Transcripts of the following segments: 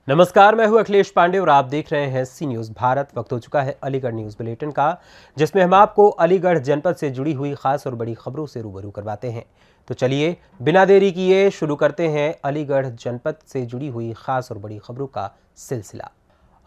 नमस्कार, मैं हूं अखिलेश पांडे और आप देख रहे हैं सी न्यूज भारत। वक्त हो चुका है अलीगढ़ न्यूज बुलेटिन का, जिसमें हम आपको अलीगढ़ जनपद से जुड़ी हुई खास और बड़ी खबरों से रूबरू करवाते हैं। तो चलिए बिना देरी किए शुरू करते हैं अलीगढ़ जनपद से जुड़ी हुई खास और बड़ी खबरों का सिलसिला।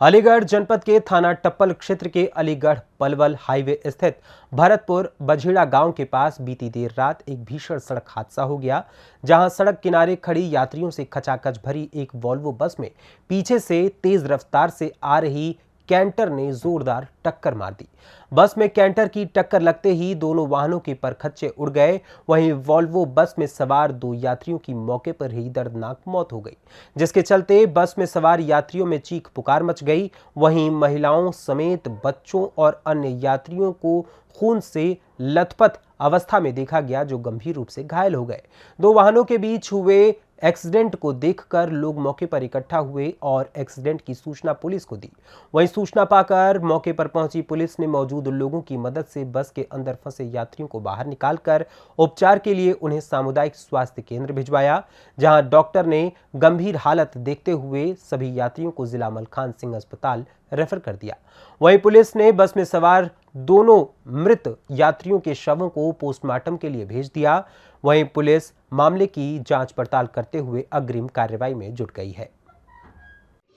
अलीगढ़ जनपद के थाना टप्पल क्षेत्र के अलीगढ़ पलवल हाईवे स्थित भरतपुर बझीड़ा गांव के पास बीती देर रात एक भीषण सड़क हादसा हो गया, जहां सड़क किनारे खड़ी यात्रियों से खचाखच भरी एक वॉल्वो बस में पीछे से तेज रफ्तार से आ रही कैंटर ने जोरदार टक्कर मार दी। बस में कैंटर की टक्कर लगते ही दोनों वाहनों के परखच्चे उड़ गए। वहीं वॉल्वो बस में सवार 2 यात्रियों की मौके पर ही दर्दनाक मौत हो गई, जिसके चलते बस में सवार यात्रियों में चीख पुकार मच गई। वहीं महिलाओं समेत बच्चों और अन्य यात्रियों को खून से लथपथ अवस्था में देखा गया, जो गंभीर रूप से घायल हो गए। 2 वाहनों के बीच हुए एक्सीडेंट को देखकर लोग मौके पर इकट्ठा हुए और एक्सीडेंट की सूचना पुलिस को दी। वहीं सूचना पाकर मौके पर पहुंची पुलिस ने मौजूद लोगों की मदद से बस के अंदर फंसे यात्रियों को बाहर निकालकर उपचार के लिए उन्हें सामुदायिक स्वास्थ्य केंद्र भिजवाया, जहां डॉक्टर ने गंभीर हालत देखते हुए सभी यात्रियों को जिला मलखान सिंह अस्पताल रेफर कर दिया। वहीं पुलिस ने बस में सवार दोनों मृत यात्रियों के शवों को पोस्टमार्टम के लिए भेज दिया। वहीं पुलिस मामले की जांच पड़ताल करते हुए अग्रिम कार्रवाई में जुट गई है।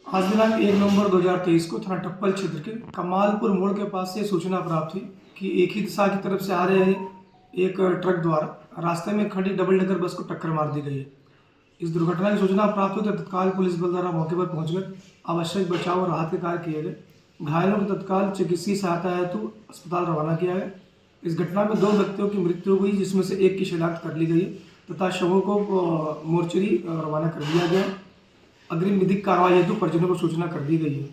आज दिनांक 1 नवंबर 2023 को थाना टप्पल क्षेत्र के कमालपुर मोड़ के पास से सूचना प्राप्त हुई कि एक ही दिशा की तरफ से आ रहे एक ट्रक द्वारा रास्ते में खड़ी डबल डेकर बस को टक्कर मार दी गई है। इस दुर्घटना की सूचना प्राप्त हुई तो तत्काल पुलिस बल द्वारा मौके पर पहुंचकर आवश्यक बचाव और राहत के कार्य किए गए। घायलों को तत्काल चिकित्सीय सहायता हेतु अस्पताल रवाना किया गया। इस घटना में 2 व्यक्तियों की मृत्यु हुई, जिसमें से एक की शिनाख्त कर ली गई तथा शवों को मोर्चरी रवाना कर दिया गया। अग्रिम विधिक कार्रवाई हेतु परिजनों को सूचना कर दी गई है।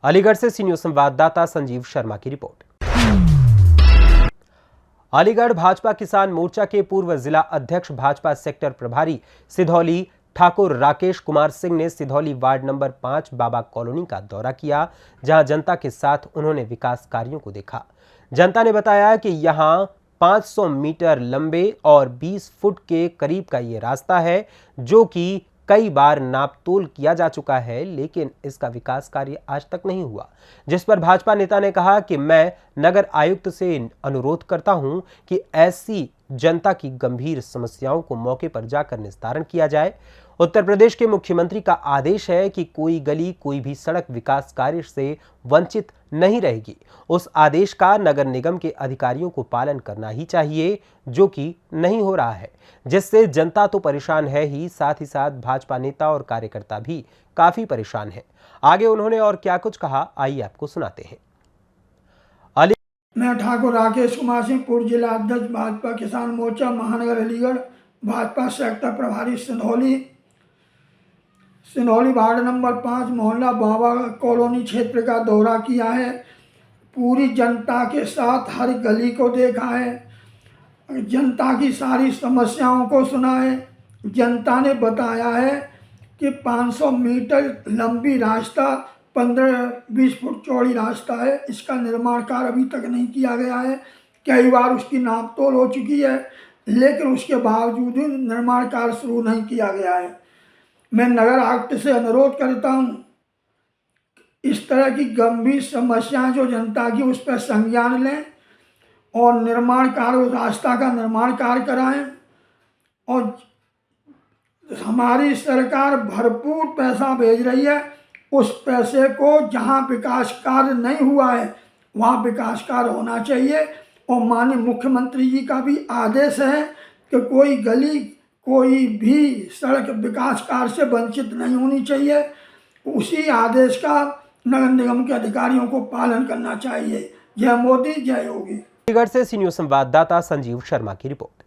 अलीगढ़ से सी न्यूज संवाददाता संजीव शर्मा की रिपोर्ट। अलीगढ़ भाजपा किसान मोर्चा के पूर्व जिला अध्यक्ष भाजपा सेक्टर प्रभारी सिधौली ठाकुर राकेश कुमार सिंह ने सिधौली वार्ड नंबर 5 बाबा कॉलोनी का दौरा किया, जहां जनता के साथ उन्होंने विकास कार्यों को देखा। जनता ने बताया कि यहां 500 मीटर लंबे और 20 फुट के करीब का ये रास्ता है, जो कि कई बार नापतोल किया जा चुका है, लेकिन इसका विकास कार्य आज तक नहीं हुआ। जिस पर भाजपा नेता ने कहा कि मैं नगर आयुक्त से अनुरोध करता हूं कि ऐसी जनता की गंभीर समस्याओं को मौके पर जाकर निस्तारण किया जाए। उत्तर प्रदेश के मुख्यमंत्री का आदेश है कि कोई गली कोई भी सड़क विकास कार्य से वंचित नहीं रहेगी। उस आदेश का नगर निगम के अधिकारियों को पालन करना ही चाहिए, जो कि नहीं हो रहा है, जिससे जनता तो परेशान है ही, साथ ही साथ भाजपा नेता और कार्यकर्ता भी काफी परेशान हैं। आगे उन्होंने और क्या कुछ कहा, आइए आपको सुनाते हैं। मैं ठाकुर राकेश कुमार सिंह, पूर्व जिला अध्यक्ष भाजपा किसान मोर्चा महानगर अलीगढ़, भाजपा सेक्टर प्रभारी सिंधौली वार्ड नंबर 5 मोहल्ला बाबा कॉलोनी क्षेत्र का दौरा किया है। पूरी जनता के साथ हर गली को देखा है, जनता की सारी समस्याओं को सुना है। जनता ने बताया है कि 500 मीटर लंबी रास्ता 15-20 फुट चौड़ी रास्ता है, इसका निर्माण कार्य अभी तक नहीं किया गया है। कई बार उसकी नापतोल हो चुकी है, लेकिन उसके बावजूद निर्माण कार्य शुरू नहीं किया गया है। मैं नगर आयुक्त से अनुरोध करता हूं, इस तरह की गंभीर समस्याएं जो जनता की, उस पर संज्ञान लें और निर्माण कार्य, रास्ता का निर्माण कार्य कराएं। और हमारी सरकार भरपूर पैसा भेज रही है, उस पैसे को जहां विकास कार्य नहीं हुआ है वहां विकास कार्य होना चाहिए। और माननीय मुख्यमंत्री जी का भी आदेश है कि कोई गली कोई भी सड़क विकास कार्य से वंचित नहीं होनी चाहिए। उसी आदेश का नगर निगम के अधिकारियों को पालन करना चाहिए। जय मोदी, जय योगी। अलीगढ़ से सी न्यूज संवाददाता संजीव शर्मा की रिपोर्ट।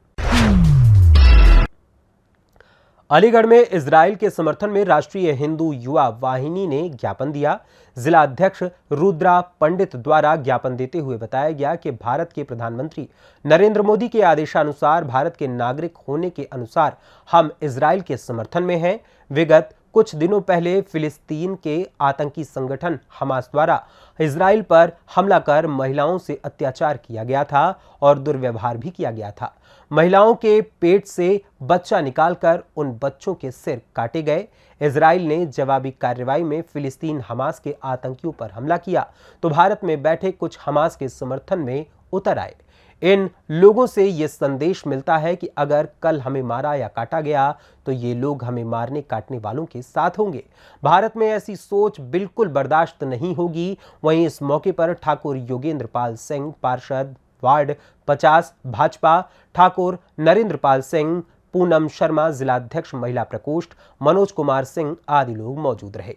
अलीगढ़ में इजराइल के समर्थन में राष्ट्रीय हिंदू युवा वाहिनी ने ज्ञापन दिया। जिला अध्यक्ष रुद्रा पंडित द्वारा ज्ञापन देते हुए बताया गया कि भारत के प्रधानमंत्री नरेंद्र मोदी के आदेशानुसार भारत के नागरिक होने के अनुसार हम इजराइल के समर्थन में हैं। विगत कुछ दिनों पहले फिलिस्तीन के आतंकी संगठन हमास द्वारा इजराइल पर हमला कर महिलाओं से अत्याचार किया गया था और दुर्व्यवहार भी किया गया था। महिलाओं के पेट से बच्चा निकालकर उन बच्चों के सिर काटे गए। इजराइल ने जवाबी कार्रवाई में फिलिस्तीन हमास के आतंकियों पर हमला किया तो भारत में बैठे कुछ हमास के समर्थन में उतर आए। इन लोगों से यह संदेश मिलता है कि अगर कल हमें मारा या काटा गया तो ये लोग हमें मारने काटने वालों के साथ होंगे। भारत में ऐसी सोच बिल्कुल बर्दाश्त नहीं होगी। वहीं इस मौके पर ठाकुर योगेंद्र पाल सिंह, पार्षद वार्ड 50 भाजपा, ठाकुर नरेंद्र पाल सिंह, पूनम शर्मा जिलाध्यक्ष महिला प्रकोष्ठ, मनोज कुमार सिंह आदि लोग मौजूद रहे।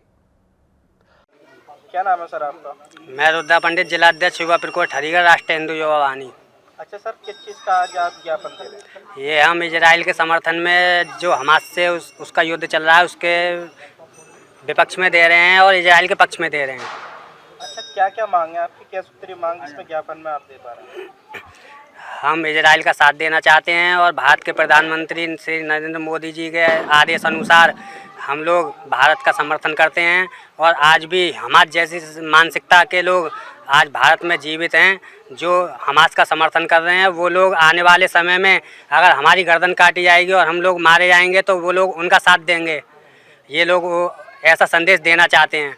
क्या नाम है सर आपका? मैं रुद्रा पंडित, जिलाध्यक्ष युवा प्रकोष्ठ हरिगढ़, राष्ट्रीय हिंदू युवा वाहिनी। अच्छा सर, किस चीज़ का आज आप ज्ञापन दे रहे हैं? ये हम इजराइल के समर्थन में जो हमास से उसका युद्ध चल रहा है उसके विपक्ष में दे रहे हैं और इजराइल के पक्ष में दे रहे हैं। अच्छा, क्या क्या मांग है आपकी, क्या सूत्री मांग जिसमें ज्ञापन में आप दे पा रहे हैं? हम इजराइल का साथ देना चाहते हैं और भारत के प्रधानमंत्री श्री नरेंद्र मोदी जी के आदेश अनुसार हम लोग भारत का समर्थन करते हैं और आज भी हमारे जैसी मानसिकता के लोग आज भारत में जीवित हैं जो हमास का समर्थन कर रहे हैं। वो लोग आने वाले समय में अगर हमारी गर्दन काटी जाएगी और हम लोग मारे जाएंगे तो वो लोग उनका साथ देंगे। ये लोग ऐसा संदेश देना चाहते हैं।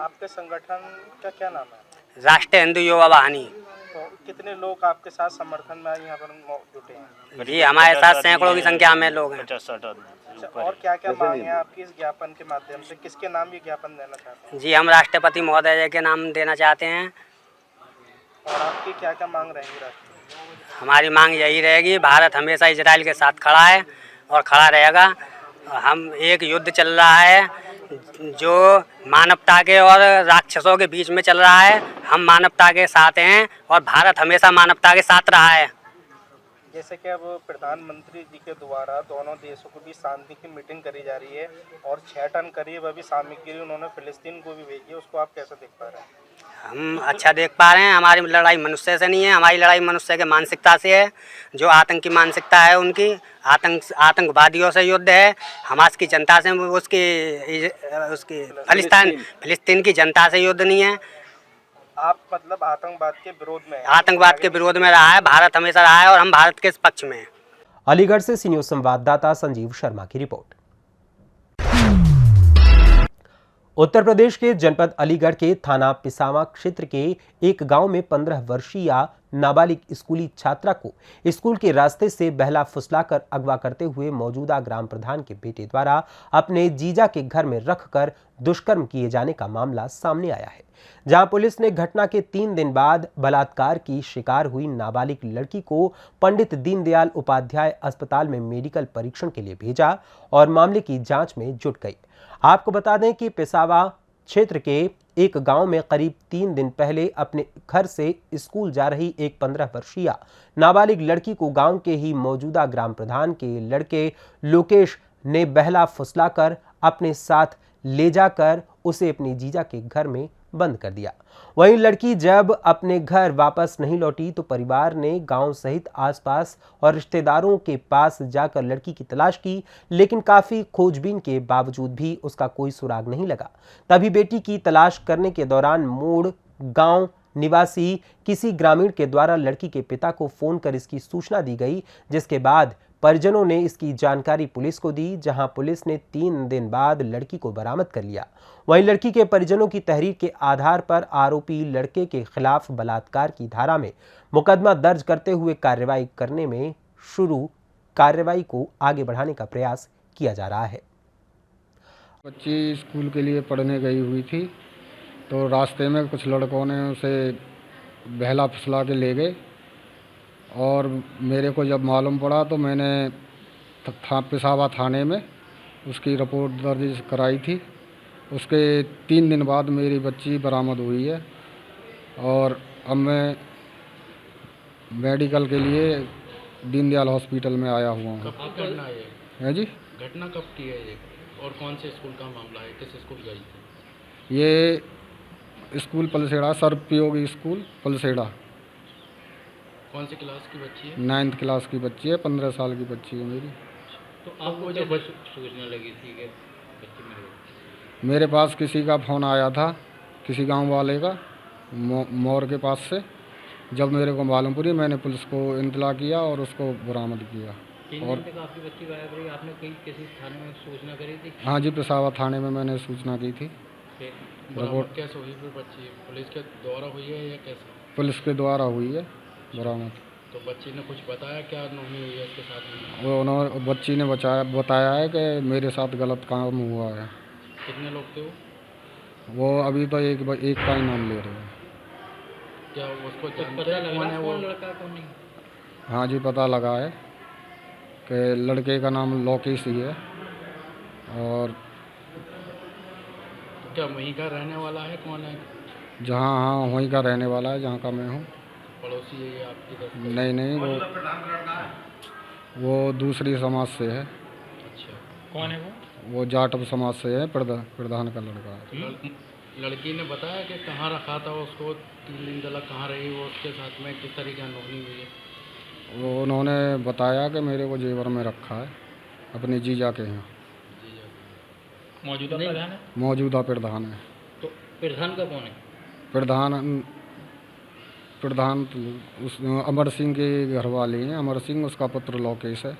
आपके संगठन का क्या नाम है? राष्ट्रीय हिंदू युवा वाहिनी। तो कितने लोग आपके साथ समर्थन में यहाँ पर जुटे हैं? जी हमारे साथ सैकड़ों की संख्या में लोग हैं। अच्छा, और क्या क्या मांग है आपकी इस ज्ञापन के माध्यम से? किसके नाम ये ज्ञापन देना चाहते हैं? जी हम राष्ट्रपति महोदय के नाम देना चाहते हैं। और आपकी क्या क्या मांग रहेगी राष्ट्रपति? हमारी मांग यही रहेगी, भारत हमेशा इजराइल के साथ खड़ा है और खड़ा रहेगा। हम एक युद्ध चल रहा है जो मानवता के और राक्षसों के बीच में चल रहा है। हम मानवता के साथ हैं और भारत हमेशा मानवता के साथ रहा है। जैसे कि अब प्रधानमंत्री जी के द्वारा दोनों देशों को भी शांति की मीटिंग करी जा रही है और 6 टन करीब अभी सामग्री उन्होंने फिलिस्तीन को भी भेजी है, उसको आप कैसे देख पा रहे हैं? हम अच्छा देख पा रहे हैं। हमारी लड़ाई मनुष्य से नहीं है, हमारी लड़ाई मनुष्य के मानसिकता से है। जो आतंकी मानसिकता है उनकी, आतंकवादियों से युद्ध है। हमास की जनता से उसकी फिलिस्तीन की जनता से युद्ध नहीं है। आप मतलब आतंकवाद के विरोध में हैं? आतंकवाद के विरोध में रहा है, भारत हमेशा रहा है और हम भारत के पक्ष में हैं। अलीगढ़ से सी न्यूज संवाददाता संजीव शर्मा की रिपोर्ट। उत्तर प्रदेश के जनपद अलीगढ़ के थाना पिसावा क्षेत्र के एक गांव में 15 वर्षीय नाबालिग स्कूली छात्रा को स्कूल के रास्ते से बहला फुसलाकर अगवा करते हुए मौजूदा ग्राम प्रधान के बेटे द्वारा अपने जीजा के घर में रखकर दुष्कर्म किए जाने का मामला सामने आया है, जहां पुलिस ने घटना के 3 दिन बाद बलात्कार की शिकार हुई नाबालिग लड़की को पंडित दीनदयाल उपाध्याय अस्पताल में मेडिकल परीक्षण के लिए भेजा और मामले की जांच में जुट गई। आपको बता दें कि पिसावा क्षेत्र के एक गांव में करीब 3 दिन पहले अपने घर से स्कूल जा रही एक 15 वर्षीय नाबालिग लड़की को गांव के ही मौजूदा ग्राम प्रधान के लड़के लोकेश ने बहला फुसलाकर अपने साथ ले जाकर उसे अपने जीजा के घर में बंद कर दिया। वहीं लड़की जब अपने घर वापस नहीं लौटी तो परिवार ने गांव सहित आसपास और रिश्तेदारों के पास जाकर लड़की की तलाश की, लेकिन काफी खोजबीन के बावजूद भी उसका कोई सुराग नहीं लगा। तभी बेटी की तलाश करने के दौरान मूड़ गांव निवासी किसी ग्रामीण के द्वारा लड़की के पिता को फोन कर इसकी सूचना दी गई, जिसके बाद परिजनों ने इसकी जानकारी पुलिस को दी, जहां पुलिस ने 3 दिन बाद लड़की को बरामद कर लिया। वहीं लड़की के परिजनों की तहरीर के आधार पर आरोपी लड़के के खिलाफ बलात्कार की धारा में मुकदमा दर्ज करते हुए कार्रवाई करने में कार्रवाई को आगे बढ़ाने का प्रयास किया जा रहा है। बच्ची स्कूल के लिए पढ़ने गई हुई थी तो रास्ते में कुछ लड़कों ने उसे बहला फुसला के ले गए और मेरे को जब मालूम पड़ा तो मैंने पिसावा थाने में उसकी रिपोर्ट दर्ज कराई थी। उसके 3 दिन बाद मेरी बच्ची बरामद हुई है और अब मैं मेडिकल के लिए दीनदयाल हॉस्पिटल में आया हुआ हूँ। कब घटना है जी? घटना कब की है ये और कौन से स्कूल का मामला है? किस स्कूल गई थी? ये स्कूल पलसेड़ा, सर्वयोगी स्कूल पलसेड़ा। कौन सी क्लास की बच्ची है? 9th क्लास की बच्ची है, 15 साल की बच्ची है मेरी। तो आपको जब सूचना लगी थी कि बच्ची मिल गई? मेरे पास किसी का फ़ोन आया था, किसी गांव वाले का, मोर के पास से। जब मेरे को मालूम पड़ी, मैंने पुलिस को इत्तला किया और उसको बरामद किया। 3 और दिन तक आपकी बच्ची गायब रही, आपने कहीं किसी थाने में सूचना करी थी? हाँ जी, पेशावर थाने में मैंने सूचना की थी। फिर बरामद कैसे हुई फिर बच्ची? पुलिस के द्वारा हुई है या कैसे? पुलिस के द्वारा हुई है बरामद। तो बच्ची ने कुछ बताया क्या नहीं हुई है उसके साथ में? वो उन्होंने बच्ची ने बताया है कि मेरे साथ गलत काम हुआ है। कितने लोग थे वो अभी तो एक का ही नाम ले रहे हैं। क्या उसको जानते हैं कौन है वो? लड़का कौन नहीं? हाँ जी, पता लगा है कि लड़के का नाम लोकेश ही है। और तो क्या वहीं का रहने वाला है? कौन है? जहाँ हाँ वहीं का रहने वाला है, जहाँ का मैं हूँ। पड़ोसी है ये आपकी तरफ? नहीं, वो दूसरी समाज से है। अच्छा, कौन है वो जाटव समाज से है, प्रधान का लड़का है। लड़की ने बताया कि कहाँ रखा था उसको, 3 दिन तक कहाँ रही वो उसके साथ में, किस तरीके की अनहोनी हुई है? वो उन्होंने बताया कि मेरे को जेवर में रखा है अपने जीजा के यहाँ। मौजूदा प्रधान है? मौजूदा प्रधान है। तो प्रधान का कौन है? प्रधान तो उस अमर सिंह के घर वाले हैं। अमर सिंह, उसका पुत्र लोकेश है।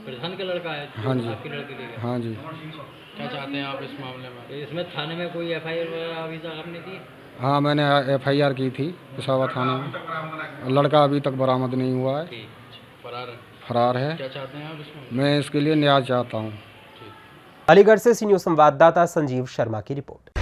प्रधान का लड़का है जो हाँ जी। आपकी लड़की ले गया? हाँ जी। क्या चाहते हैं आप इस मामले में? इसमें थाने में कोई एफआईआर वगैरह अभी तक आपने दी? हाँ, मैंने एफआईआर की थी पेशावर थाने में। लड़का अभी तक बरामद नहीं हुआ है, फरार है। फरार है। क्या चाहते हैं आप इसमें? मैं इसके लिए न्याय चाहता हूँ। अलीगढ़ से सी न्यूज़ संवाददाता संजीव शर्मा की रिपोर्ट।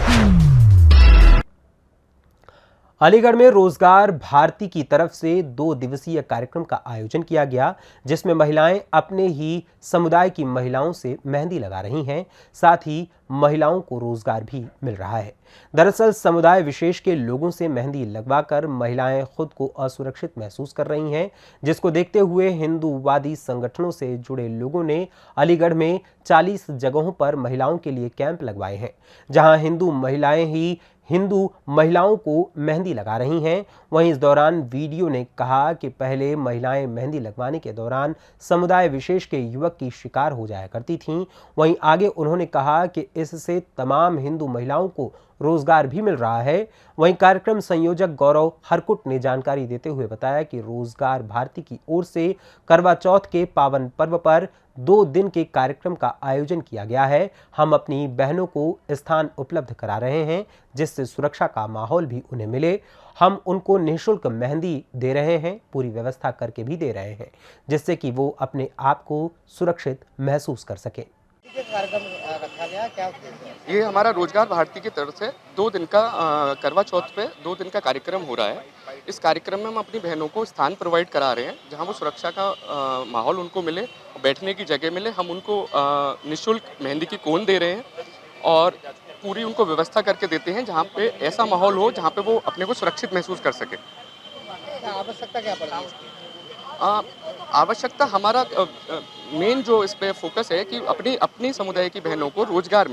अलीगढ़ में रोजगार भारती की तरफ से 2 दिवसीय कार्यक्रम का आयोजन किया गया, जिसमें महिलाएं अपने ही समुदाय की महिलाओं से मेहंदी लगा रही हैं। साथ ही महिलाओं को रोजगार भी मिल रहा है। दरअसल समुदाय विशेष के लोगों से मेहंदी लगवाकर महिलाएं खुद को असुरक्षित महसूस कर रही हैं, जिसको देखते हुए हिंदूवादी संगठनों से जुड़े लोगों ने अलीगढ़ में 40 जगहों पर महिलाओं के लिए कैंप लगवाए हैं, जहां हिंदू महिलाओं को मेहंदी लगा रही हैं। वहीं इस दौरान वीडियो ने कहा कि पहले महिलाएं मेहंदी लगवाने के दौरान समुदाय विशेष के युवक की शिकार हो जाया करती थीं। वहीं आगे उन्होंने कहा कि इससे तमाम हिंदू महिलाओं को रोजगार भी मिल रहा है। वहीं कार्यक्रम संयोजक गौरव हरकुट ने जानकारी देते हुए बताया कि रोजगार भारती की ओर से करवा चौथ के पावन पर्व पर 2 दिन के कार्यक्रम का आयोजन किया गया है। हम अपनी बहनों को स्थान उपलब्ध करा रहे हैं, जिससे सुरक्षा का माहौल भी उन्हें मिले। हम उनको निःशुल्क मेहंदी दे रहे हैं, पूरी व्यवस्था करके भी दे रहे हैं, जिससे कि वो अपने आप को सुरक्षित महसूस कर सकें। ये हमारा रोजगार भारती की तरफ से 2 दिन का करवा चौथ पे 2 दिन का कार्यक्रम हो रहा है। इस कार्यक्रम में हम अपनी बहनों को स्थान प्रोवाइड करा रहे हैं, जहां वो सुरक्षा का माहौल उनको मिले, बैठने की जगह मिले। हम उनको निःशुल्क मेहंदी की कोन दे रहे हैं और पूरी उनको व्यवस्था करके देते हैं, जहां पे ऐसा माहौल हो जहां पे वो अपने को सुरक्षित महसूस कर सके। आवश्यकता क्या पड़ेगी? आवश्यकता हमारा मेन जो इस पे फोकस है कि अपनी समुदाय की बहनों को रोजगार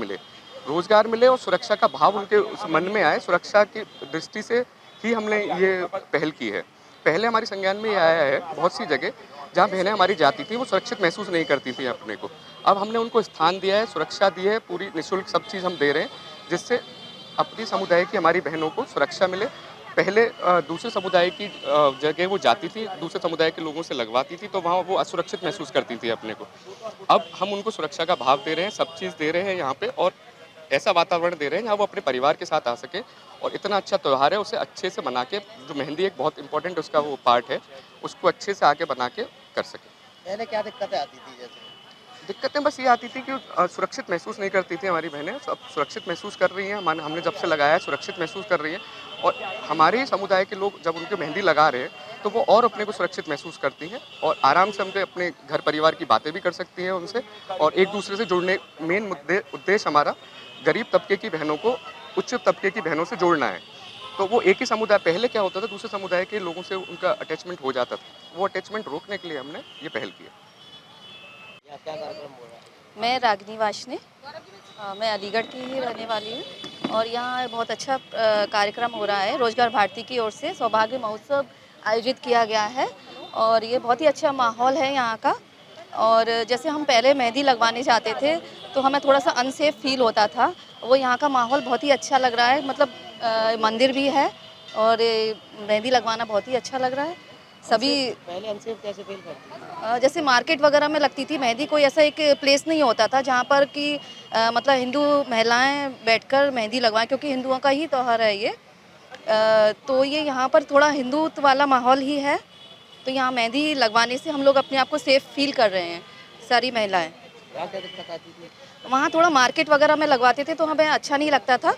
मिले और सुरक्षा का भाव उनके उस मन में आए। सुरक्षा की दृष्टि से ही हमने ये पहल की है। पहले हमारी संज्ञान में ये आया है बहुत सी जगह जहाँ बहनें हमारी जाती थी, वो सुरक्षित महसूस नहीं करती थी अपने को। अब हमने उनको स्थान दिया है, सुरक्षा दी है, पूरी निःशुल्क सब चीज़ हम दे रहे हैं, जिससे अपनी समुदाय की हमारी बहनों को सुरक्षा मिले। पहले दूसरे समुदाय की जगह वो जाती थी, दूसरे समुदाय के लोगों से लगवाती थी, तो वहाँ वो असुरक्षित महसूस करती थी अपने को। अब हम उनको सुरक्षा का भाव दे रहे हैं, सब चीज़ दे रहे हैं यहाँ पे, और ऐसा वातावरण दे रहे हैं जहाँ वो अपने परिवार के साथ आ सके और इतना अच्छा त्यौहार है उसे अच्छे से बना के, जो मेहंदी एक बहुत इंपॉर्टेंट उसका वो पार्ट है, उसको अच्छे से आके बना के कर सके। पहले क्या दिक्कतें आती थी? जैसे दिक्कतें बस ये आती थी कि सुरक्षित महसूस नहीं करती थी हमारी बहनें। अब सुरक्षित महसूस कर रही हैं, हमने जब से लगाया है सुरक्षित महसूस कर रही हैं, और हमारे समुदाय के लोग जब उनके मेहंदी लगा रहे हैं तो वो और अपने को सुरक्षित महसूस करती हैं और आराम से हमसे अपने घर परिवार की बातें भी कर सकती हैं उनसे, और एक दूसरे से जुड़ने। मेन उद्देश्य हमारा गरीब तबके की बहनों को उच्च तबके की बहनों से जोड़ना है। तो वो एक ही समुदाय, पहले क्या होता था दूसरे समुदाय के लोगों से उनका अटैचमेंट हो जाता था, वो अटैचमेंट रोकने के लिए हमने ये पहल की है। क्या कार्यक्रम हो रहा है? मैं रागिनी वाशने, मैं अलीगढ़ की ही रहने वाली हूँ और यहाँ बहुत अच्छा कार्यक्रम हो रहा है। रोजगार भारती की ओर से सौभाग्य महोत्सव आयोजित किया गया है और ये बहुत ही अच्छा माहौल है यहाँ का। और जैसे हम पहले मेहंदी लगवाने जाते थे तो हमें थोड़ा सा अनसेफ फील होता था। वो यहाँ का माहौल बहुत ही अच्छा लग रहा है, मतलब मंदिर भी है और मेहंदी लगवाना बहुत ही अच्छा लग रहा है। सभी पहले अनसेफ कैसे फील करती? जैसे मार्केट वगैरह में लगती थी मेहंदी, कोई ऐसा एक प्लेस नहीं होता था जहाँ पर कि मतलब हिंदू महिलाएं बैठकर मेहंदी लगवाएं, क्योंकि हिंदुओं का ही त्यौहार है ये। तो ये यहाँ पर थोड़ा हिंदुत्व वाला माहौल ही है, तो यहाँ मेहंदी लगवाने से हम लोग अपने आप को सेफ फील कर रहे हैं सारी महिलाएं। क्या क्या दिक्कत आती थी? वहाँ थोड़ा मार्केट वगैरह में लगवाते थे तो हमें अच्छा नहीं लगता था,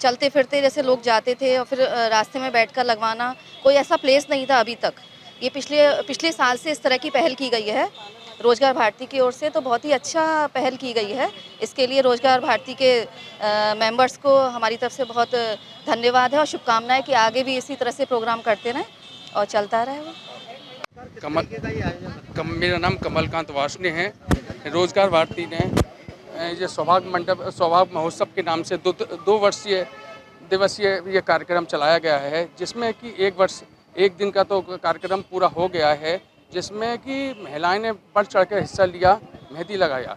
चलते फिरते जैसे लोग जाते थे और फिर रास्ते में बैठकर लगवाना, कोई ऐसा प्लेस नहीं था अभी तक। ये पिछले साल से इस तरह की पहल की गई है रोजगार भारती की ओर से, तो बहुत ही अच्छा पहल की गई है। इसके लिए रोजगार भारती के मेंबर्स को हमारी तरफ से बहुत धन्यवाद है और शुभकामनाएं कि आगे भी इसी तरह से प्रोग्राम करते रहें और चलता रहे वो। मेरा नाम कमलकांत वासने है। रोजगार भारती ने ये सौभाग्य महोत्सव के नाम से दो दिवसीय ये कार्यक्रम चलाया गया है, जिसमें कि एक दिन का तो कार्यक्रम पूरा हो गया है, जिसमें कि महिलाएं ने बढ़ चढ़ कर हिस्सा लिया, मेहंदी लगाया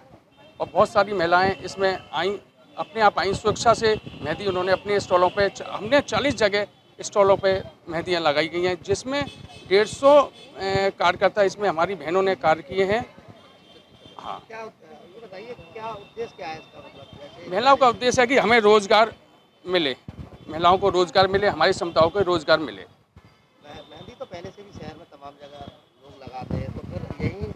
और बहुत सारी महिलाएं इसमें आईं, अपने आप आईं, सुरक्षा से मेहंदी उन्होंने अपने स्टॉलों पे, हमने 40 जगह स्टॉलों पे मेहंदियाँ लगाई गई हैं, जिसमें 150 कार्यकर्ता इसमें हमारी बहनों ने कार्य किए हैं। हाँ, बताइए क्या उद्देश्य क्या है इसका? मतलब महिलाओं का उद्देश्य है कि हमें रोजगार मिले, महिलाओं को रोजगार मिले, हमारी क्षमताओं को रोजगार मिले। मेहंदी तो पहले से भी शहर में तमाम जगह लोग लगाते हैं, तो फिर यही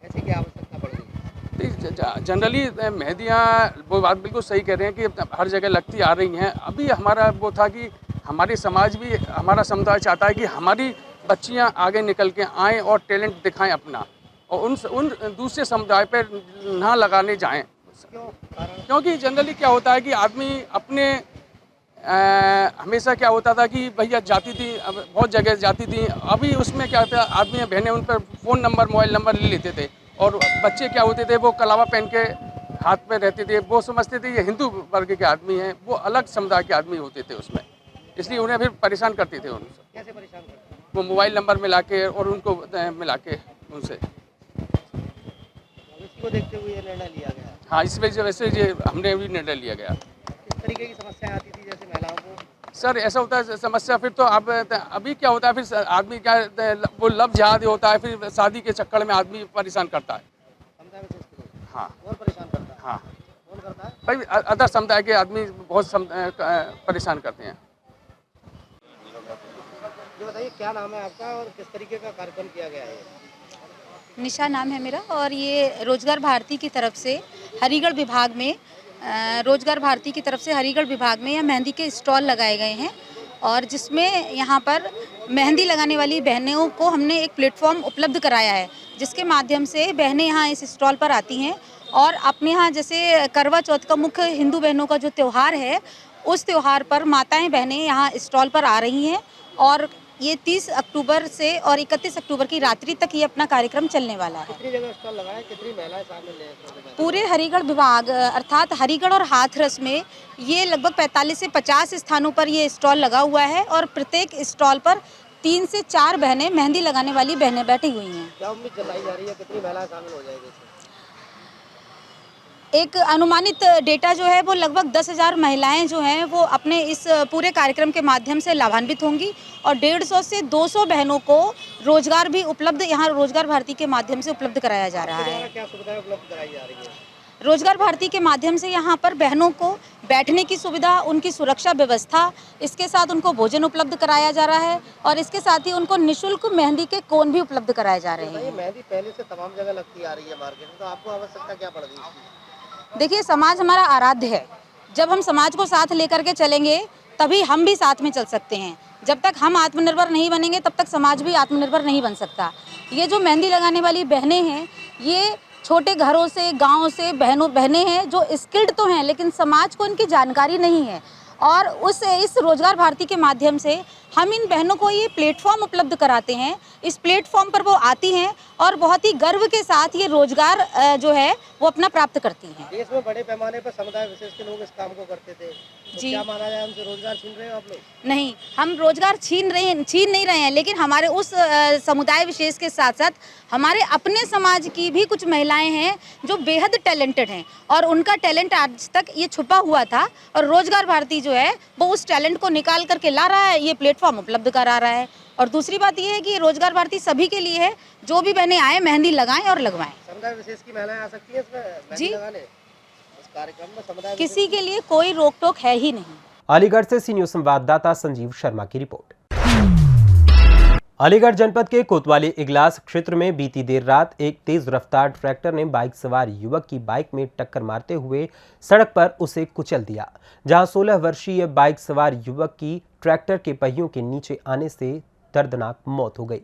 ऐसे की आवश्यकता पड़ गई? जनरली मेहंदियाँ, वो बात बिल्कुल सही कह रहे हैं कि हर जगह लगती आ रही हैं। अभी हमारा वो था कि हमारी समाज भी, हमारा समुदाय चाहता है कि हमारी बच्चियाँ आगे निकल के आएँ और टैलेंट दिखाएं अपना, और उन दूसरे समुदाय पर ना लगाने जाएं। क्योंकि जनरली क्या होता है कि आदमी अपने हमेशा क्या होता था कि भैया जाती थी, बहुत जगह जाती थी, अभी उसमें क्या होता है, आदमी बहनें उन पर फ़ोन नंबर, मोबाइल नंबर ले लेते थे, और बच्चे क्या होते थे, वो कलावा पहन के हाथ में रहते थे, वो समझते थे ये हिंदू वर्ग के आदमी हैं, वो अलग समुदाय के आदमी होते थे उसमें, इसलिए उन्हें फिर परेशान करते थे उनसे। कैसे परेशान करते? वो मोबाइल नंबर मिला के और उनको मिला के उनसे। इसको देखते हुए ये निर्णय लिया गया? हाँ, इस वजह से ये हमने भी निर्णय लिया गया। किस तरीके की समस्याएं आती थी जैसे महिलाओं को? सर ऐसा होता है समस्या, फिर तो अब अभी क्या होता है, फिर आदमी क्या, वो लव जिहाद होता है, फिर शादी के चक्कर में आदमी परेशान करता है। समुदाय में से इसको हाँ, कौन परेशान करता है? हाँ, कौन करता है? भाई अदर समुदाय के आदमी बहुत परेशान करते हैं। ये बताइए क्या नाम है आपका और किस तरीके का कार्यक्रम किया गया है? निशा नाम है मेरा, और ये रोजगार भारती की तरफ से हरिगढ़ विभाग में रोजगार भारती की तरफ से हरिगढ़ विभाग में यह मेहंदी के स्टॉल लगाए गए हैं, और जिसमें यहाँ पर मेहंदी लगाने वाली बहनों को हमने एक प्लेटफॉर्म उपलब्ध कराया है, जिसके माध्यम से बहनें यहाँ इस स्टॉल पर आती हैं और अपने यहाँ जैसे करवा चौथ का मुख्य हिंदू बहनों का जो त्यौहार है, उस त्यौहार पर माताएं बहनें यहाँ स्टॉल पर आ रही हैं, और ये 30 अक्टूबर से और 31 अक्टूबर की रात्रि तक ये अपना कार्यक्रम चलने वाला है। कितनी जगह स्टॉल लगाया है, कितनी महिलाएं शामिल हैं? पूरे हरिगढ़ विभाग अर्थात हरिगढ़ और हाथरस में ये लगभग 45 से 50 स्थानों पर ये स्टॉल लगा हुआ है, और प्रत्येक स्टॉल पर 3 से 4 बहनें, मेहंदी लगाने वाली बहनें बैठी हुई हैं। क्या उम्मीद जताई जा रही है, कितनी महिलाएं शामिल हो जाएगी? एक अनुमानित डेटा जो है वो लगभग 10,000 महिलाएं जो हैं वो अपने इस पूरे कार्यक्रम के माध्यम से लाभान्वित होंगी, और 150 से 200 बहनों को रोजगार भी उपलब्ध यहाँ रोजगार भारती के माध्यम से उपलब्ध कराया जा रहा है। क्या सुविधाएं उपलब्ध कराई जा रही है? रोजगार भारती के माध्यम से यहाँ पर बहनों को बैठने की सुविधा, उनकी सुरक्षा व्यवस्था, इसके साथ उनको भोजन उपलब्ध कराया जा रहा है, और इसके साथ ही उनको निःशुल्क मेहंदी के कोन भी उपलब्ध कराए जा रहे हैं। मेहंदी पहले से तमाम जगह लगती आ रही है मार्केट में, तो आपको आवश्यकता क्या पड़ गई? देखिए, समाज हमारा आराध्य है, जब हम समाज को साथ लेकर के चलेंगे तभी हम भी साथ में चल सकते हैं। जब तक हम आत्मनिर्भर नहीं बनेंगे तब तक समाज भी आत्मनिर्भर नहीं बन सकता। ये जो मेहंदी लगाने वाली बहनें हैं, ये छोटे घरों से, गाँव से बहनें हैं जो स्किल्ड तो हैं, लेकिन समाज को इनकी जानकारी नहीं है, और इस रोजगार भारती के माध्यम से हम इन बहनों को ये प्लेटफॉर्म उपलब्ध कराते हैं। इस प्लेटफॉर्म पर वो आती हैं और बहुत ही गर्व के साथ ये रोजगार जो है वो अपना प्राप्त करती हैं। देश में बड़े पैमाने पर समुदाय विशेष के लोग इस काम को करते थे, तो जी। क्या माना जाए हमसे रोजगार छीन रहे हो आप लोग? नहीं, हम रोजगार छीन नहीं रहे हैं, लेकिन हमारे उस समुदाय विशेष के साथ साथ हमारे अपने समाज की भी कुछ महिलाएं हैं जो बेहद टैलेंटेड हैं और उनका टैलेंट आज तक ये छुपा हुआ था और रोजगार भारती जो है वो उस टैलेंट को निकाल करके ला रहा है, ये प्लेटफॉर्म उपलब्ध करा रहा है। और दूसरी बात ये है कि रोजगार भारती सभी के लिए है, जो भी बहनें आए मेहंदी लगाएं और लगवाएं। समुदाय विशेष की महिलाएं आ सकती है इसमें मेहंदी जी। लगाने? इस कार्यक्रम में समुदाय किसी के लिए कोई रोक टोक है ही नहीं। अलीगढ़ से सी न्यूज संवाददाता संजीव शर्मा की रिपोर्ट। अलीगढ़ जनपद के कोतवाली इगलास क्षेत्र में बीती देर रात एक तेज रफ्तार ट्रैक्टर ने बाइक सवार युवक की बाइक में टक्कर मारते हुए सड़क पर उसे कुचल दिया, जहां 16 वर्षीय बाइक सवार युवक की ट्रैक्टर के पहियों के नीचे आने से दर्दनाक मौत हो गई।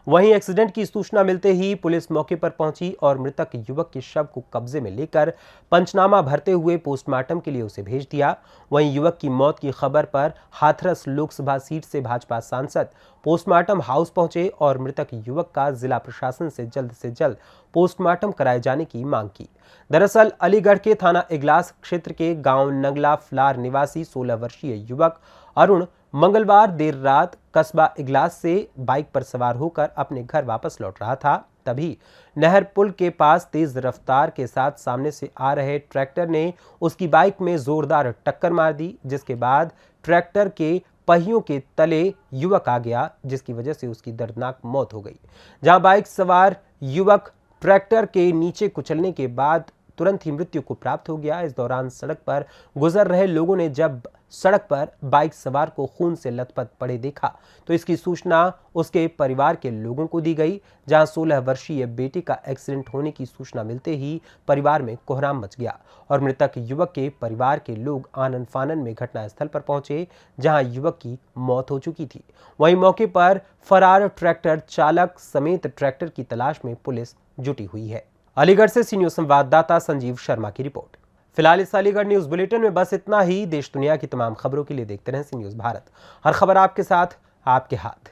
वहीं एक्सीडेंट की सूचना मिलते ही पुलिस मौके पर पहुंची और मृतक युवक के शव को कब्जे में लेकर पंचनामा भरते हुए पोस्टमार्टम के लिए उसे भेज दिया। वहीं युवक की मौत की खबर पर हाथरस लोकसभा सीट से भाजपा सांसद पोस्टमार्टम हाउस पहुंचे और मृतक युवक का जिला प्रशासन से जल्द पोस्टमार्टम कराए जाने की मांग की। दरअसल अलीगढ़ के थाना इगलास क्षेत्र के गांव नंगला फ्लार निवासी 16 वर्षीय युवक अरुण मंगलवार देर रात कस्बा इगलास से बाइक पर सवार होकर अपने घर वापस लौट रहा था। तभी नहर पुल के पास तेज रफ्तार के साथ सामने से आ रहे ट्रैक्टर ने उसकी बाइक में जोरदार टक्कर मार दी, जिसके बाद ट्रैक्टर के पहियों के तले युवक आ गया, जिसकी वजह से उसकी दर्दनाक मौत हो गई। जहां बाइक सवार युवक ट्रैक्टर के नीचे कुचलने के बाद तुरंत ही मृत्यु को प्राप्त हो गया। इस दौरान सड़क पर गुजर रहे लोगों ने जब सड़क पर बाइक सवार को खून से लथपथ पड़े देखा तो इसकी सूचना उसके परिवार के लोगों को दी गई। जहां 16 वर्षीय बेटे का एक्सीडेंट होने की सूचना मिलते ही परिवार में कोहराम मच गया और मृतक युवक के परिवार के लोग आनन फानन में घटनास्थल पर पहुंचे, जहां युवक की मौत हो चुकी थी। वहीं मौके पर फरार ट्रैक्टर चालक समेत ट्रैक्टर की तलाश में पुलिस जुटी हुई है। अलीगढ़ से सी न्यूज संवाददाता संजीव शर्मा की रिपोर्ट। फिलहाल इस अलीगढ़ न्यूज बुलेटिन में बस इतना ही। देश दुनिया की तमाम खबरों के लिए देखते रहें सी न्यूज भारत। हर खबर आपके साथ, आपके हाथ।